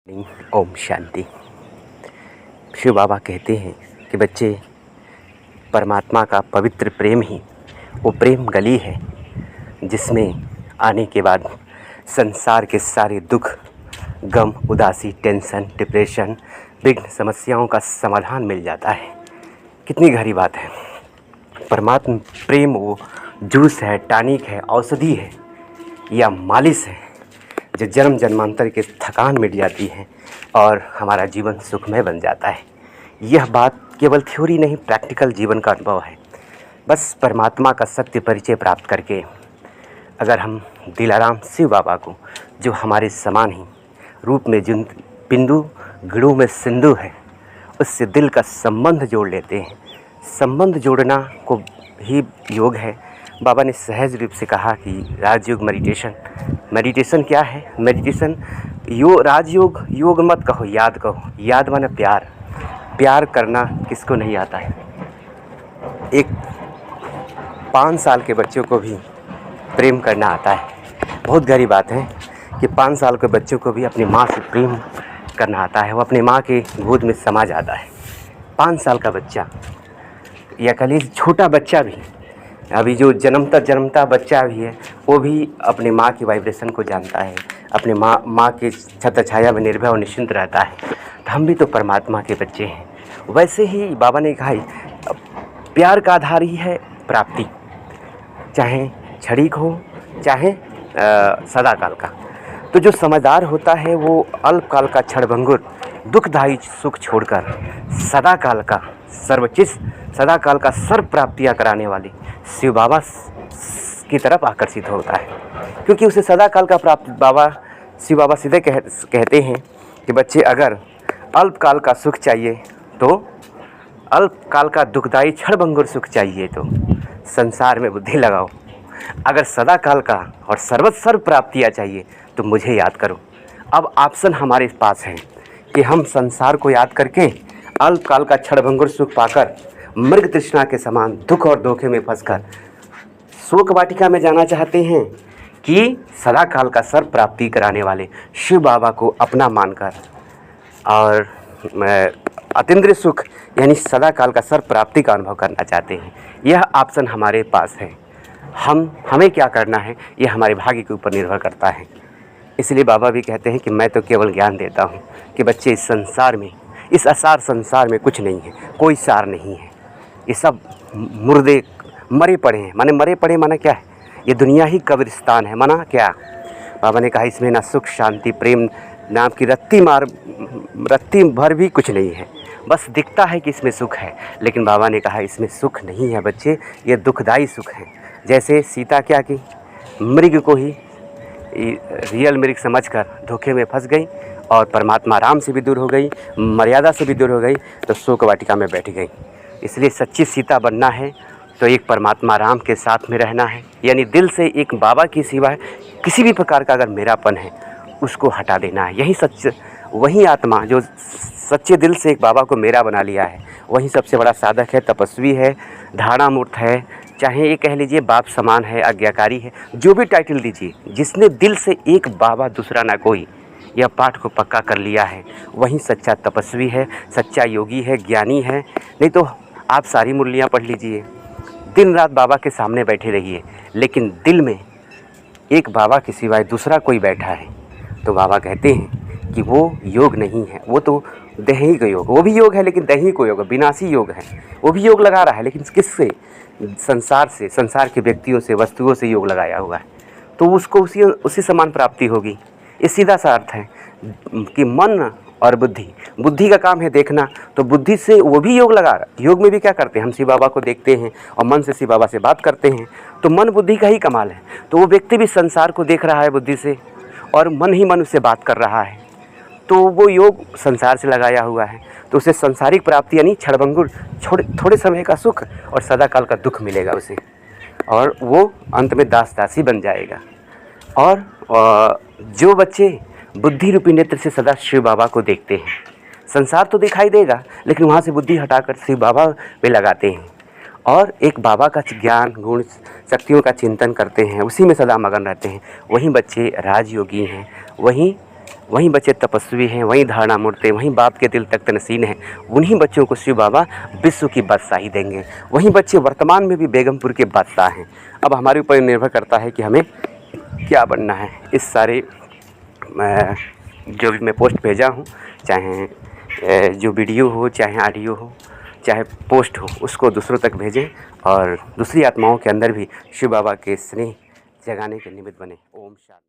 ओम शांति। शिव बाबा कहते हैं कि बच्चे, परमात्मा का पवित्र प्रेम ही वो प्रेम गली है जिसमें आने के बाद संसार के सारे दुख, गम, उदासी, टेंशन, डिप्रेशन, विघ्न, समस्याओं का समाधान मिल जाता है। कितनी गहरी बात है। परमात्मा प्रेम वो जूस है, टॉनिक है, औषधि है या मालिश है जो जन्म जन्मांतर के थकान मिट जाती है और हमारा जीवन सुखमय बन जाता है। यह बात केवल थ्योरी नहीं, प्रैक्टिकल जीवन का अनुभव है। बस परमात्मा का सत्य परिचय प्राप्त करके अगर हम दिलाराम शिव बाबा को, जो हमारे समान ही रूप में जिन बिंदु गिड़ों में सिंधु है, उससे दिल का संबंध जोड़ लेते हैं। संबंध जोड़ना को ही योग है। बाबा ने सहज रूप से कहा कि राजयोग मेडिटेशन क्या है? मेडिटेशन राजयोग, योग मत कहो, याद कहो। याद माने प्यार करना किसको नहीं आता है। एक 5 साल के बच्चों को भी प्रेम करना आता है। बहुत गहरी बात है कि 5 साल के बच्चों को भी अपनी माँ से प्रेम करना आता है। वो अपनी माँ के गोद में समा जाता है। 5 साल का बच्चा या कल छोटा बच्चा भी, अभी जो जन्मता बच्चा भी है, वो भी अपनी माँ की वाइब्रेशन को जानता है। अपने माँ के छत्र छाया में निर्भय और निश्चिंत रहता है। तो हम भी तो परमात्मा के बच्चे हैं। वैसे ही बाबा ने कहा, प्यार का आधार ही है प्राप्ति, चाहे क्षणिक हो चाहे सदाकाल का। तो जो समझदार होता है वो अल्पकाल का क्षणभंगुर दुखदायी सुख छोड़कर सदाकाल का सदाकाल का सर्व प्राप्तियाँ कराने वाले शिव बाबा की तरफ आकर्षित होता है, क्योंकि उसे सदाकाल का प्राप्त शिव बाबा सीधे कहते हैं कि बच्चे, अगर अल्पकाल का सुख चाहिए तो अल्पकाल का दुखदायी क्षणभंगुर सुख चाहिए तो संसार में बुद्धि लगाओ। अगर सदाकाल का और सर्व प्राप्तियाँ चाहिए तो मुझे याद करो। अब ऑप्शन हमारे पास है कि हम संसार को याद करके अल्पकाल का क्षणभंगुर सुख पाकर मृग तृष्णा के समान दुख और धोखे में फंसकर शोक वाटिका में जाना चाहते हैं, कि सदाकाल का सर्व प्राप्ति कराने वाले शिव बाबा को अपना मानकर और अतीन्द्रिय सुख यानी सदाकाल का सर्व प्राप्ति का अनुभव करना चाहते हैं। यह ऑप्शन हमारे पास है। हमें क्या करना है यह हमारे भाग्य के ऊपर निर्भर करता है। इसलिए बाबा भी कहते हैं कि मैं तो केवल ज्ञान देता हूँ कि बच्चे, इस संसार में, इस असार संसार में कुछ नहीं है, कोई सार नहीं है। ये सब मुर्दे मरे पड़े हैं। मरे पड़े माना क्या है? ये दुनिया ही कब्रिस्तान है। माना क्या? बाबा ने कहा, इसमें ना सुख शांति प्रेम नाम की रत्ती भर भी कुछ नहीं है। बस दिखता है कि इसमें सुख है, लेकिन बाबा ने कहा इसमें सुख नहीं है बच्चे, ये दुखदाई सुख है। जैसे सीता क्या की, मृग को ही रियल मृग समझकर धोखे में फंस गई और परमात्मा राम से भी दूर हो गई, मर्यादा से भी दूर हो गई, तो शोक वाटिका में बैठ गई। इसलिए सच्ची सीता बनना है तो एक परमात्मा राम के साथ में रहना है, यानी दिल से एक बाबा की सिवा किसी भी प्रकार का अगर मेरापन है उसको हटा देना है। वही आत्मा जो सच्चे दिल से एक बाबा को मेरा बना लिया है, वही सबसे बड़ा साधक है, तपस्वी है, धारणामूर्त है, चाहे ये कह लीजिए बाप समान है, आज्ञाकारी है, जो भी टाइटल दीजिए। जिसने दिल से एक बाबा दूसरा ना कोई, यह पाठ को पक्का कर लिया है, वही सच्चा तपस्वी है, सच्चा योगी है, ज्ञानी है। नहीं तो आप सारी मुरलियाँ पढ़ लीजिए, दिन रात बाबा के सामने बैठे रहिए, लेकिन दिल में एक बाबा के सिवाय दूसरा कोई बैठा है, तो बाबा कहते हैं कि वो योग नहीं है, वो तो दैहिक योग, वो भी योग है लेकिन दैहिक योग, विनाशी योग है। वो भी योग लगा रहा है, लेकिन किससे? संसार से, संसार के व्यक्तियों से, वस्तुओं से योग लगाया हुआ है, तो उसको उसी समान प्राप्ति होगी। ये सीधा सा अर्थ है कि मन और बुद्धि का काम है देखना, तो बुद्धि से वो भी योग लगा रहा। योग में भी क्या करते हैं? हम शिव बाबा को देखते हैं और मन से शिव बाबा से बात करते हैं, तो मन बुद्धि का ही कमाल है। तो वो व्यक्ति भी संसार को देख रहा है बुद्धि से और मन ही मन उससे बात कर रहा है, तो वो योग संसार से लगाया हुआ है। तो उसे सांसारिक प्राप्ति यानी क्षणभंगुर थोड़े समय का सुख और सदाकाल का दुख मिलेगा उसे, और वो अंत में दासी बन जाएगा। और जो बच्चे बुद्धि रूपी नेत्र से सदा शिव बाबा को देखते हैं, संसार तो दिखाई देगा लेकिन वहाँ से बुद्धि हटाकर शिव बाबा में लगाते हैं और एक बाबा का ज्ञान गुण शक्तियों का चिंतन करते हैं, उसी में सदा मगन रहते हैं, वहीं बच्चे राजयोगी हैं, वहीं वहीं बच्चे तपस्वी हैं, वहीं धारणा मूर्ति, वहीं बाप के दिल तख्त नसीन हैं। उन्हीं बच्चों को शिव बाबा विश्व की बादशाही देंगे। वहीं बच्चे वर्तमान में भी बेगमपुर के बादशाह हैं। अब हमारे ऊपर निर्भर करता है कि हमें क्या बनना है। इस सारे जो भी मैं पोस्ट भेजा हूँ, चाहे जो वीडियो हो, चाहे ऑडियो हो, चाहे पोस्ट हो, उसको दूसरों तक भेजें और दूसरी आत्माओं के अंदर भी शिव बाबा के स्नेह जगाने के निमित्त बने। ओम शांति।